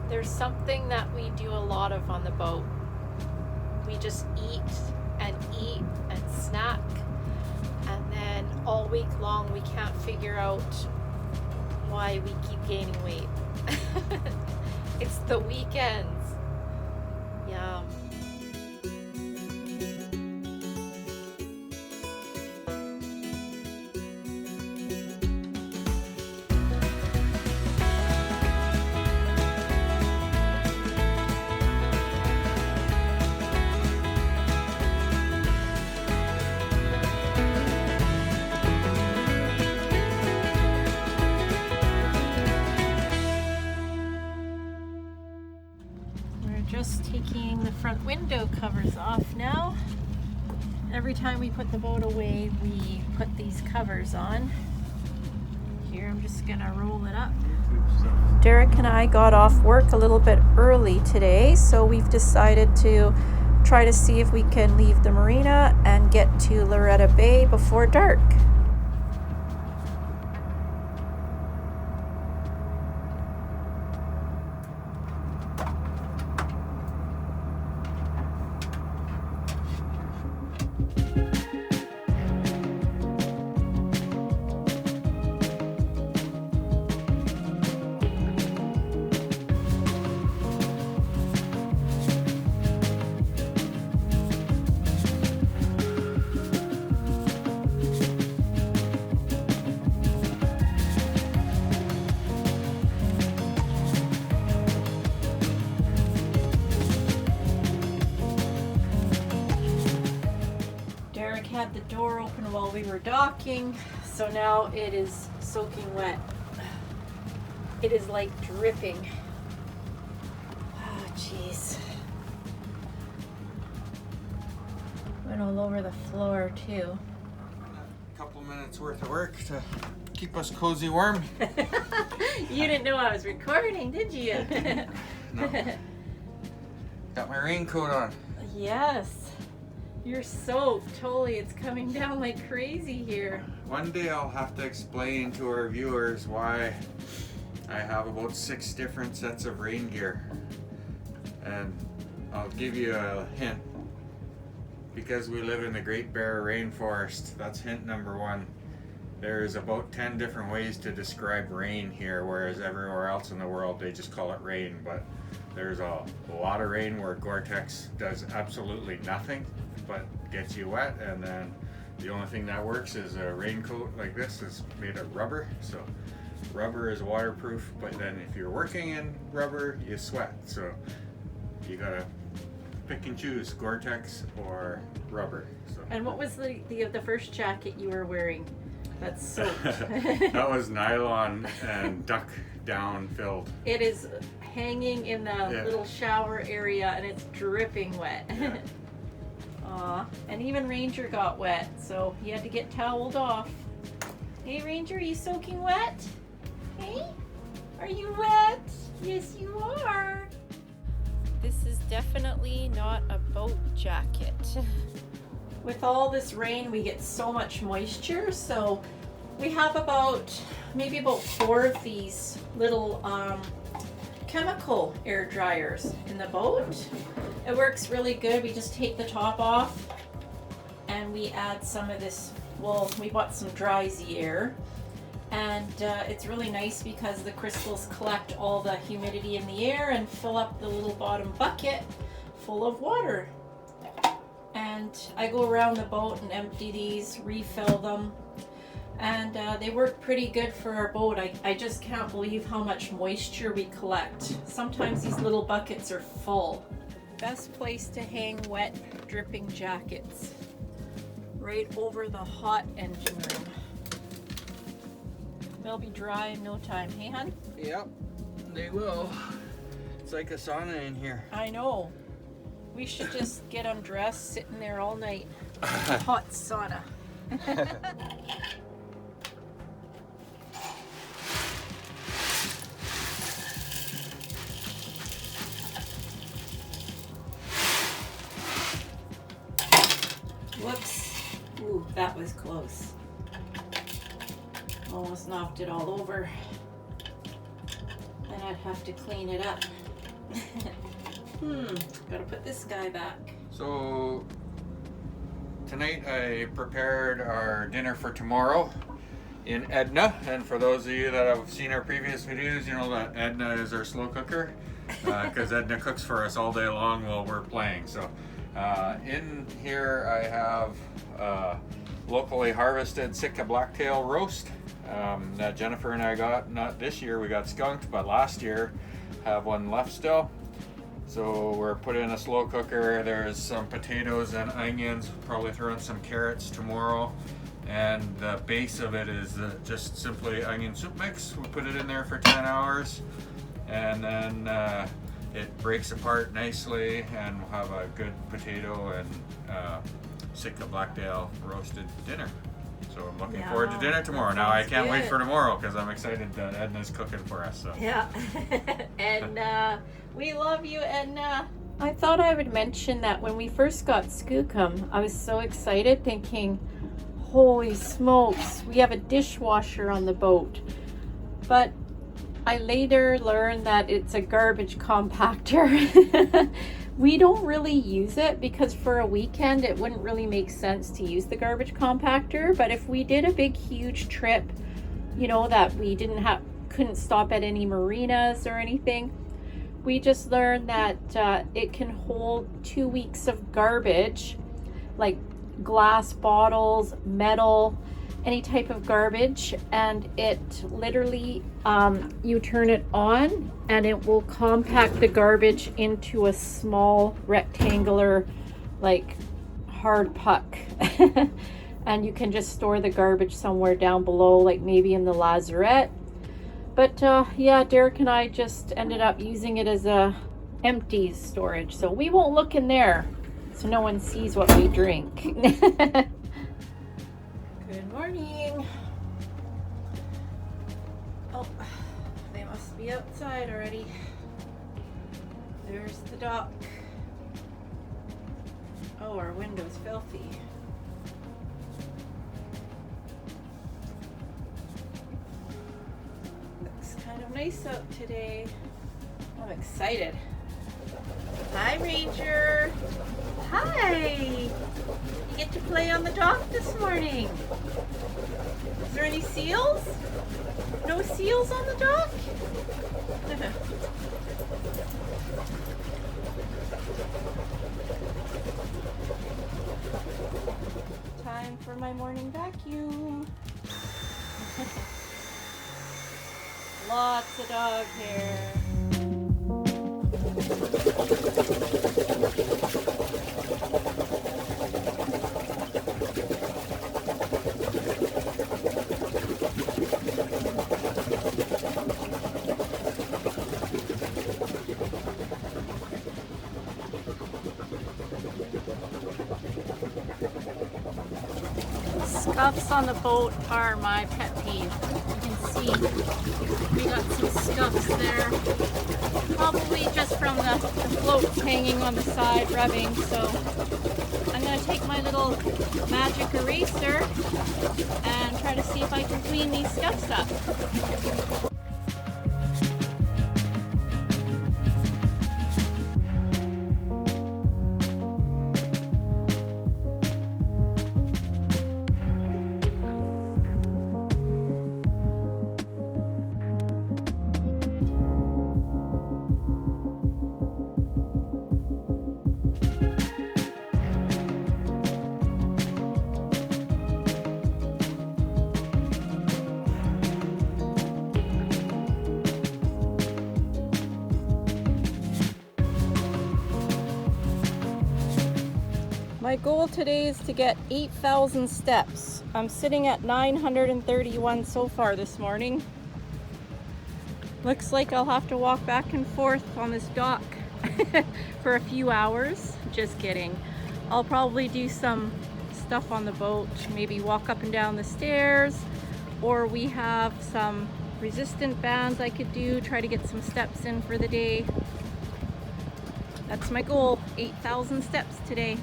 There's something that we do a lot of on the boat. We just eat and snack, and then all week long we can't figure out why we keep gaining weight. It's the weekends. Yum. Just taking the front window covers off now. Every time we put the boat away, we put these covers on. Here, I'm just gonna roll it up. Derek and I got off work a little bit early today, so we've decided to try to see if we can leave the marina and get to Loretta Bay before dark. Had the door open while we were docking, so now it is soaking wet. It is like dripping. Oh jeez. Went all over the floor too. A couple minutes worth of work to keep us cozy warm. You didn't know I was recording, did you? No. Got my raincoat on. Yes. You're soaked, totally. It's coming down like crazy here. One day I'll have to explain to our viewers why I have about 6 different sets of rain gear. And I'll give you a hint. Because we live in the Great Bear Rainforest, that's hint number 1. There's about 10 different ways to describe rain here, whereas everywhere else in the world they just call it rain. But there's a lot of rain where Gore-Tex does absolutely nothing but gets you wet, and then the only thing that works is a raincoat like this is made of rubber. So rubber is waterproof, but then if you're working in rubber, you sweat. So you gotta pick and choose Gore-Tex or rubber. So. And what was the first jacket you were wearing that's soaked? That was nylon and duck down filled. It is hanging in the little shower area and it's dripping wet. Yeah. Aw, and even Ranger got wet, so he had to get toweled off. Hey Ranger, are you soaking wet? Hey? Are you wet? Yes you are. This is definitely not a boat jacket. With all this rain, we get so much moisture, so we have maybe about 4 of these little chemical air dryers in the boat. It works really good. We just take the top off and we add some of this, well, we bought some Dry Z air, and it's really nice because the crystals collect all the humidity in the air and fill up the little bottom bucket full of water. And I go around the boat and empty these, refill them, and they work pretty good for our boat. I just can't believe how much moisture we collect. Sometimes these little buckets are full. Best place to hang wet, dripping jackets. Right over the hot engine room. They'll be dry in no time, hey hun? Yep, they will. It's like a sauna in here. I know. We should just get undressed, sit in there all night. Hot sauna. Whoops. Ooh, that was close. Almost knocked it all over. Then I'd have to clean it up. Gotta put this guy back. So tonight I prepared our dinner for tomorrow in Edna, and for those of you that have seen our previous videos, you know that Edna is our slow cooker because Edna cooks for us all day long while we're playing. So in here I have locally harvested Sitka blacktail roast that Jennifer and I got. Not this year, we got skunked, but last year have one left still. So we're putting in a slow cooker. There's some potatoes and onions, probably throw in some carrots tomorrow. And the base of it is just simply onion soup mix. We put it in there for 10 hours and then it breaks apart nicely and we'll have a good potato and Sitka blacktail roasted dinner. So I'm looking forward to dinner tomorrow. Now I can't wait for tomorrow because I'm excited that Edna's cooking for us. So. Yeah. Edna, we love you, Edna. I thought I would mention that when we first got Skookum, I was so excited thinking, holy smokes, we have a dishwasher on the boat. But I later learned that it's a garbage compactor. We don't really use it because for a weekend it wouldn't really make sense to use the garbage compactor. But if we did a big huge trip, you know, that we couldn't stop at any marinas or anything, we just learned that it can hold 2 weeks of garbage, like glass bottles, metal, any type of garbage, and it literally you turn it on and it will compact the garbage into a small rectangular like hard puck. And you can just store the garbage somewhere down below, like maybe in the lazarette. But yeah, Derek and I just ended up using it as a empty storage, so we won't look in there so no one sees what we drink. Good morning. Oh, they must be outside already. There's the dock. Oh, our window's filthy. Looks kind of nice out today. I'm excited. Hi, Ranger. Hi. You get to play on the dock this morning. Is there any seals? No seals on the dock? Time for my morning vacuum. Lots of dog hair. Scuffs on the boat are my pet peeve. You can see we got some scuffs there. Probably just from the floats hanging on the side rubbing. So I'm going to take my little magic eraser and try to see if I can clean these scuffs up. My goal today is to get 8,000 steps. I'm sitting at 931 so far this morning. Looks like I'll have to walk back and forth on this dock for a few hours. Just kidding. I'll probably do some stuff on the boat, maybe walk up and down the stairs, or we have some resistant bands I could do, try to get some steps in for the day. That's my goal, 8,000 steps today.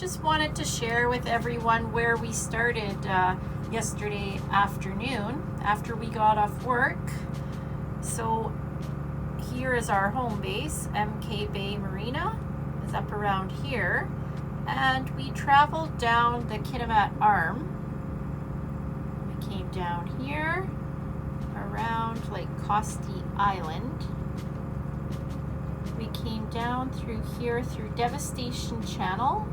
just wanted to share with everyone where we started yesterday afternoon after we got off work. So here is our home base. MK Bay Marina is up around here, and we traveled down the Kitimat Arm. We came down here around Lake Costi Island. We came down through here through Devastation Channel,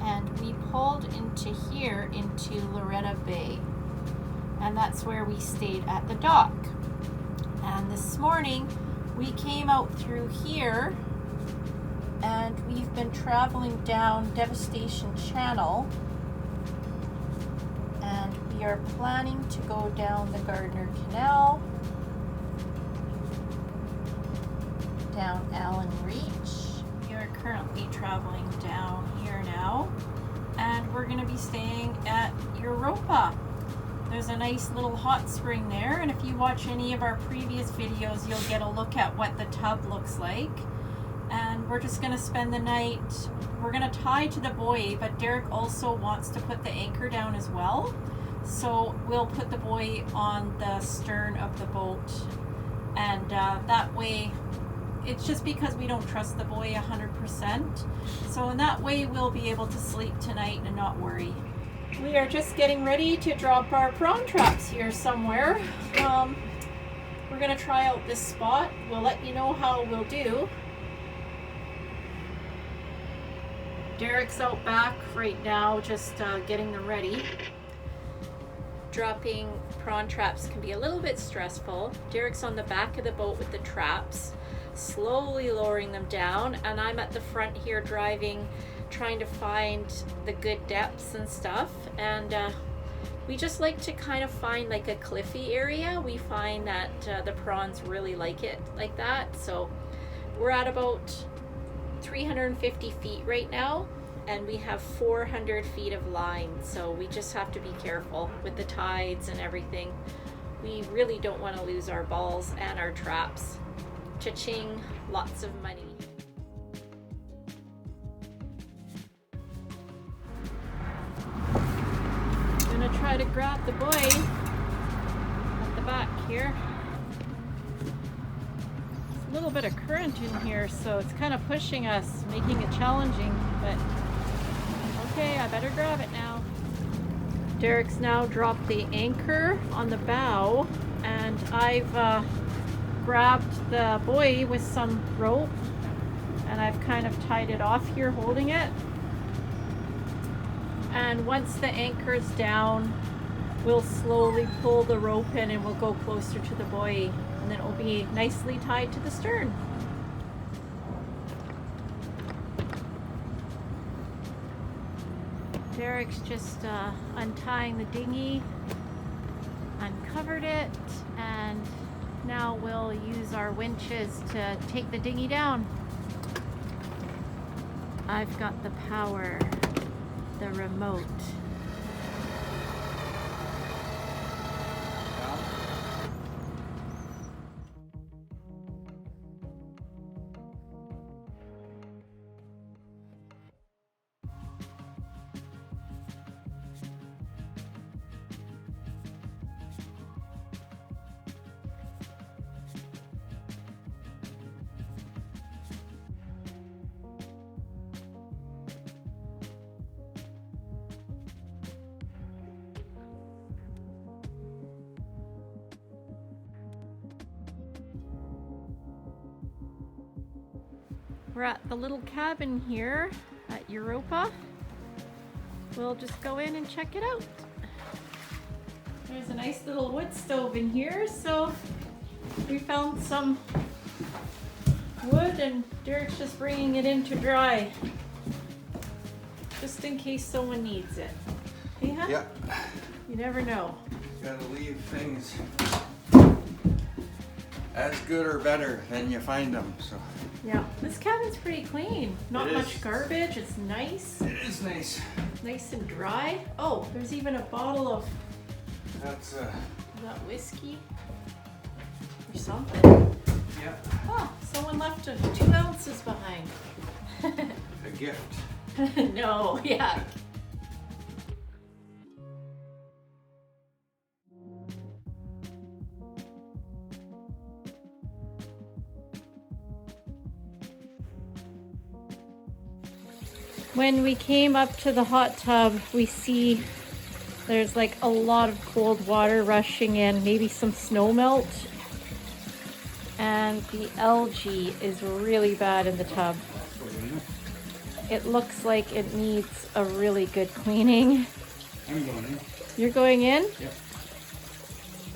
and we pulled into here into Loretta Bay, and that's where we stayed at the dock. And this morning we came out through here, and we've been traveling down Devastation Channel, and we are planning to go down the Gardner Canal, down Allen Reach. We are currently traveling down here now, and we're going to be staying at Europa. There's a nice little hot spring there, and if you watch any of our previous videos, you'll get a look at what the tub looks like. And we're just going to spend the night. We're going to tie to the buoy, but Derek also wants to put the anchor down as well. So we'll put the buoy on the stern of the boat, and that way, it's just because we don't trust the buoy 100%. So in that way, we'll be able to sleep tonight and not worry. We are just getting ready to drop our prawn traps here somewhere. We're gonna try out this spot. We'll let you know how we'll do. Derek's out back right now, just getting them ready. Dropping prawn traps can be a little bit stressful. Derek's on the back of the boat with the traps, slowly lowering them down, and I'm at the front here driving, trying to find the good depths and stuff. And we just like to kind of find like a cliffy area. We find that the prawns really like it like that. So we're at about 350 feet right now, and we have 400 feet of line, so we just have to be careful with the tides and everything. We really don't want to lose our balls and our traps. Cha-ching, lots of money. I'm gonna try to grab the buoy at the back here. There's a little bit of current in here, so it's kind of pushing us, making it challenging, but okay, I better grab it now. Derek's now dropped the anchor on the bow, and I've grabbed the buoy with some rope, and I've kind of tied it off here holding it. And once the anchor's down, we'll slowly pull the rope in and we'll go closer to the buoy, and then it will be nicely tied to the stern. Derek's just untying the dinghy, uncovered it, and now we'll use our winches to take the dinghy down. I've got the power, the remote. We're at the little cabin here at Europa. We'll just go in and check it out. There's a nice little wood stove in here, so we found some wood and Derek's just bringing it in to dry, just in case someone needs it. Hey, huh? Yeah. You never know. Gotta leave things as good or better than you find them. So. Yeah, this cabin's pretty clean. Not much garbage. It's nice. It is nice. Nice and dry. Oh, there's even a bottle of that's is that whiskey or something. Yeah. Oh, someone left 2 ounces behind. A gift. No, yeah. When we came up to the hot tub, we see there's like a lot of cold water rushing in, maybe some snow melt. And the algae is really bad in the tub. It looks like it needs a really good cleaning. I'm going in. You're going in? Yep.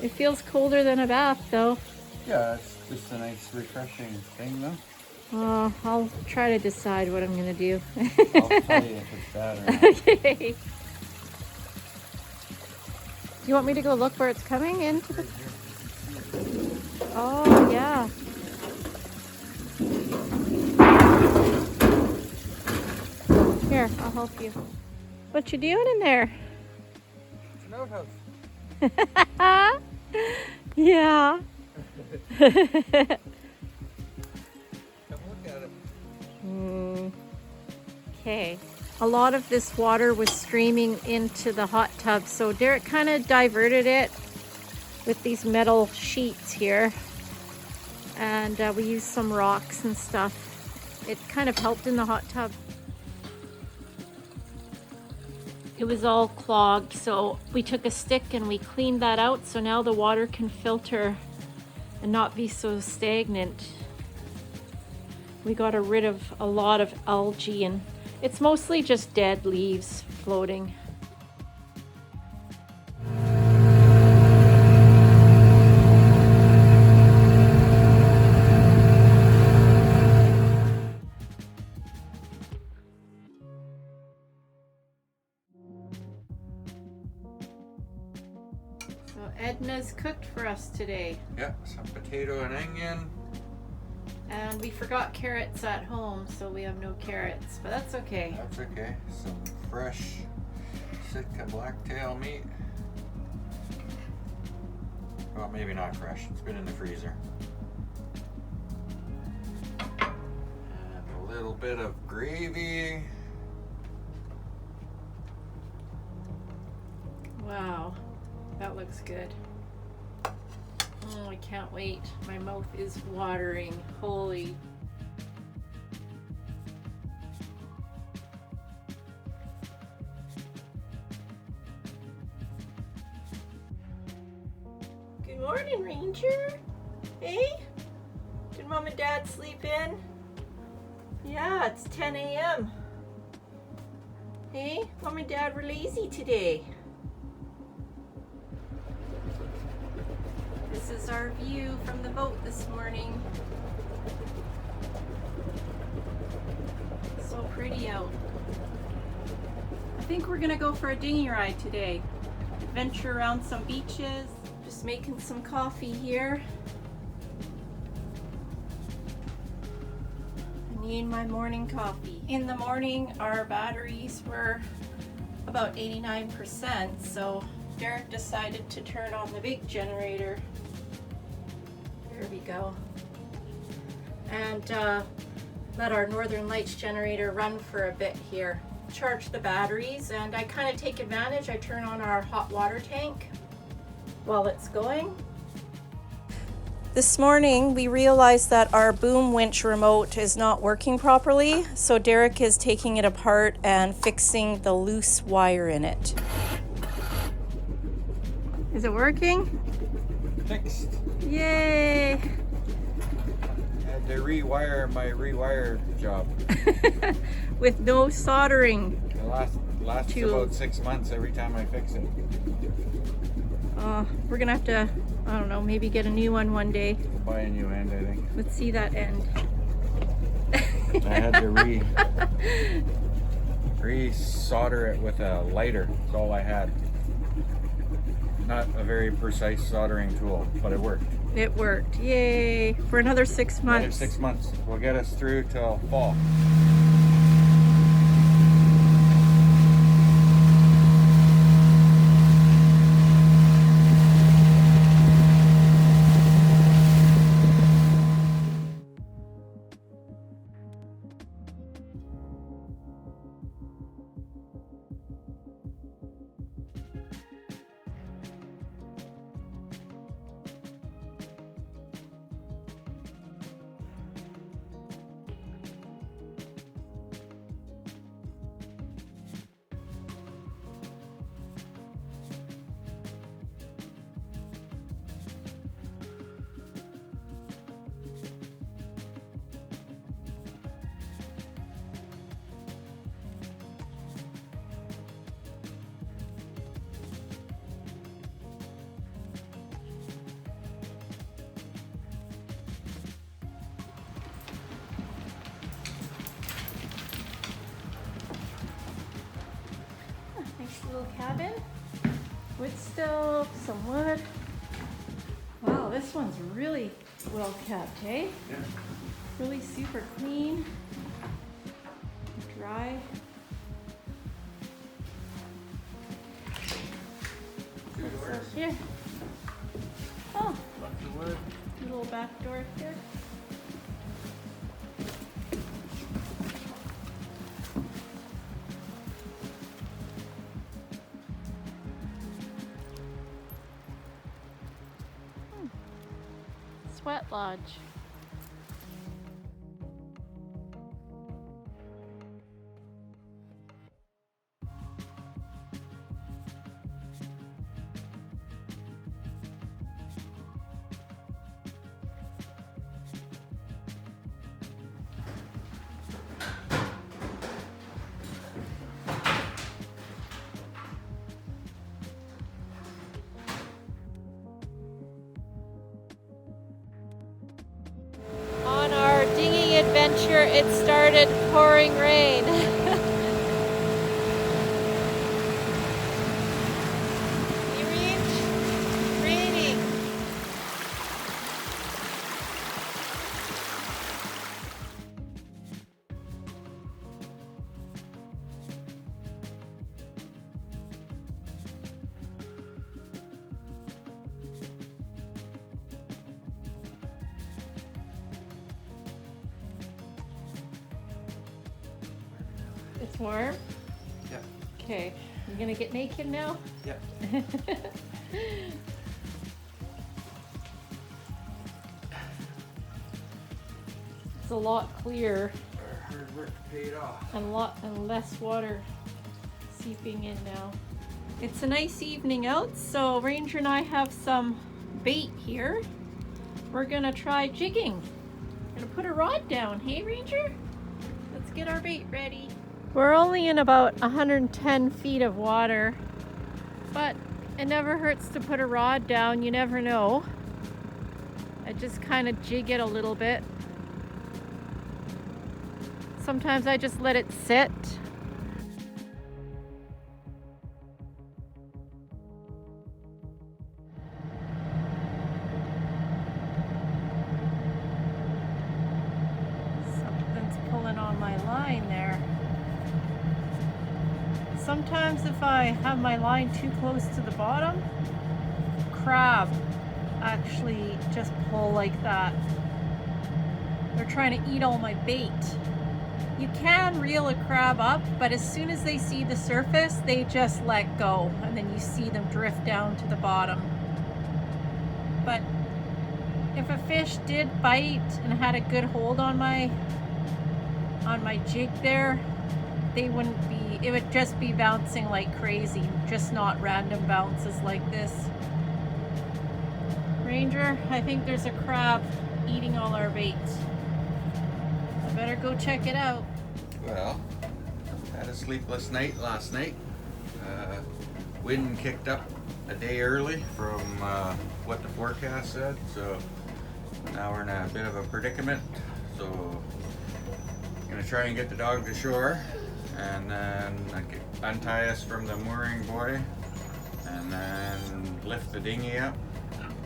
It feels colder than a bath though. Yeah, it's just a nice refreshing thing though. I'll try to decide what I'm gonna do. I'll tell you if it's bad or not. Okay. Do you want me to go look where it's coming into the... Oh, yeah. Here, I'll help you. What you doing in there? It's an outhouse. Yeah. Come look at it. Okay. A lot of this water was streaming into the hot tub, so Derek kind of diverted it with these metal sheets here. And we used some rocks and stuff. It kind of helped in the hot tub. It was all clogged, so we took a stick and we cleaned that out, so now the water can filter and not be so stagnant. We got rid of a lot of algae, and it's mostly just dead leaves floating. So Edna's cooked for us today. Yep, some potato and onion. And we forgot carrots at home, so we have no carrots, but that's okay. That's okay. Some fresh Sitka blacktail meat. Well, maybe not fresh. It's been in the freezer. And a little bit of gravy. Wow, that looks good. Oh, I can't wait. My mouth is watering. Holy. Good morning, Ranger. Hey? Did Mom and Dad sleep in? Yeah, it's 10 a.m. Hey, Mom and Dad were lazy today. This is our view from the boat this morning. So pretty out. I think we're gonna go for a dinghy ride today. Venture around some beaches. Just making some coffee here. I need my morning coffee. In the morning, our batteries were about 89%, so Derek decided to turn on the big generator. There we go. And let our Northern Lights generator run for a bit here. Charge the batteries, and I kind of take advantage. I turn on our hot water tank while it's going. This morning we realized that our boom winch remote is not working properly, so Derek is taking it apart and fixing the loose wire in it. Is it working? Fixed. Yay! I had to rewire my rewire job. With no soldering. It lasts about 6 months every time I fix it. We're gonna have to, I don't know, maybe get a new one day. Buy a new end, I think. Let's see that end. I had to re-solder it with a lighter. That's all I had. Not a very precise soldering tool, but it worked. It worked. Yay! For another 6 months. Another 6 months. Will get us through till fall. little cabin with stove, some wood. Wow, this one's really well kept, eh? Yeah. Really super clean, dry. So here. Oh, Lots of wood. little back door here. Sweat lodge. On our dinghy adventure, it started pouring rain. You reach? Raining. It's warm? Yep. Okay, you gonna get naked now? Yep. It's a lot clearer Our hard work paid off. and less water seeping in now. It's a nice evening out, so Ranger and I have some bait here. We're gonna try jigging. Gonna put a rod down, hey Ranger? Let's get our bait ready. We're only in about 110 feet of water, but it never hurts to put a rod down, you never know. I just kind of jig it a little bit. Sometimes I just let it sit. Something's pulling on my line there. Sometimes if I have my line too close to the bottom, crab actually just pull like that. They're trying to eat all my bait. You can reel a crab up, but as soon as they see the surface, they just let go, and then you see them drift down to the bottom. But if a fish did bite and had a good hold on my jig there, they wouldn't be, it would just be bouncing like crazy, just not random bounces like this. Ranger, I think there's a crab eating all our bait. I better go check it out. Well, had a sleepless night last night. Wind kicked up a day early from what the forecast said, so now we're in a bit of a predicament. So I'm gonna try and get the dog to shore, and then untie us from the mooring buoy, and then lift the dinghy up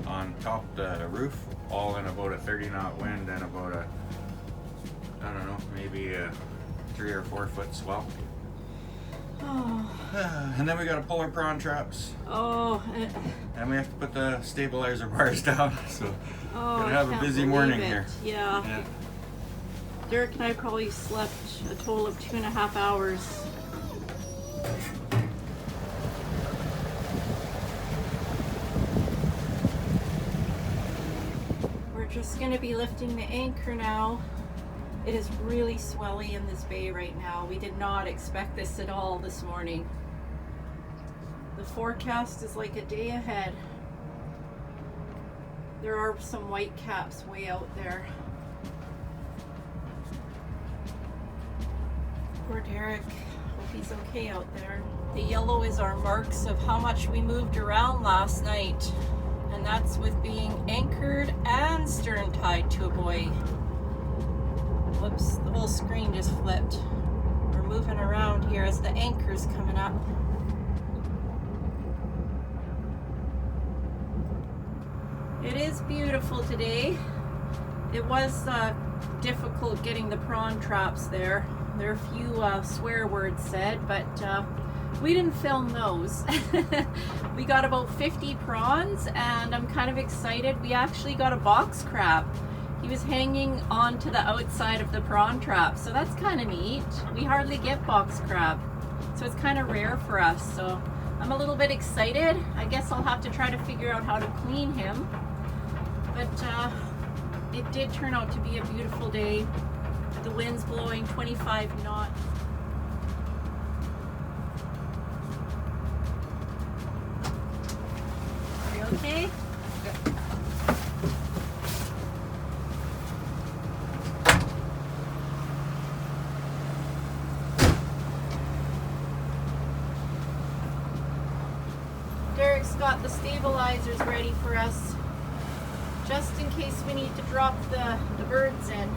on top of the roof, all in about a 30 knot wind and about a, I don't know, maybe a 3 or 4 foot swell. Oh. And then we gotta pull our prawn traps. And we have to put the stabilizer bars down. So gonna have a busy morning here. Yeah. Derek and I probably slept a total of 2.5 hours. We're just gonna be lifting the anchor now. It is really swelly in this bay right now. We did not expect this at all this morning. The forecast is like a day ahead. There are some white caps way out there. Poor Derek. Hope he's okay out there. The yellow is our marks of how much we moved around last night. And that's with being anchored and stern tied to a buoy. Whoops, the whole screen just flipped. We're moving around here as the anchor's coming up. It is beautiful today. It was difficult getting the prawn traps there. There are a few swear words said, but we didn't film those. We got about 50 prawns, and I'm kind of excited. We actually got a box crab. He was hanging on to the outside of the prawn trap, so that's kind of neat. We hardly get box crab, so it's kind of rare for us. So I'm a little bit excited. I guess I'll have to try to figure out how to clean him. But it did turn out to be a beautiful day. The wind's blowing 25 knots. Are you okay? Derek's got the stabilizers ready for us, just in case we need to drop the birds in.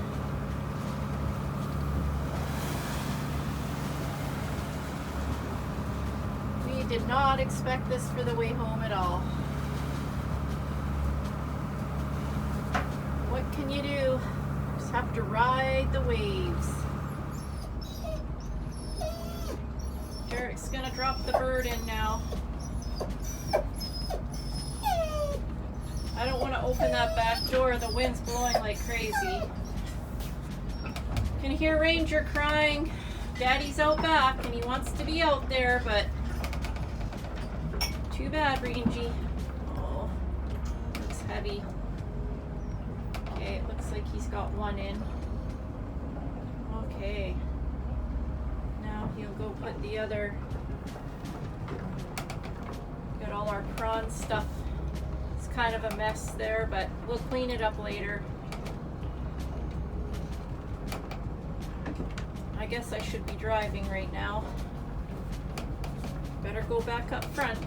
We did not expect this for the way home at all. What can you do? Just have to ride the waves. Derek's gonna drop the bird in now. I don't want to open that back door. The wind's blowing like crazy. Can hear Ranger crying. Daddy's out back and he wants to be out there, but too bad, Rangy. Oh, looks heavy. Okay, it looks like he's got one in. Okay. Now he'll go put the other. Got all our prawn stuff. Kind of a mess there, but we'll clean it up later. I guess I should be driving right now. Better go back up front.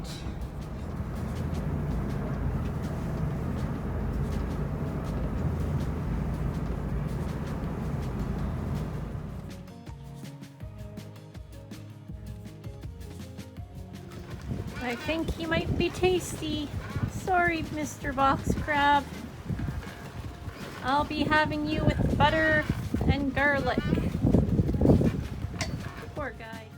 I think he might be tasty. Sorry, Mr. Box Crab. I'll be having you with butter and garlic. Poor guy.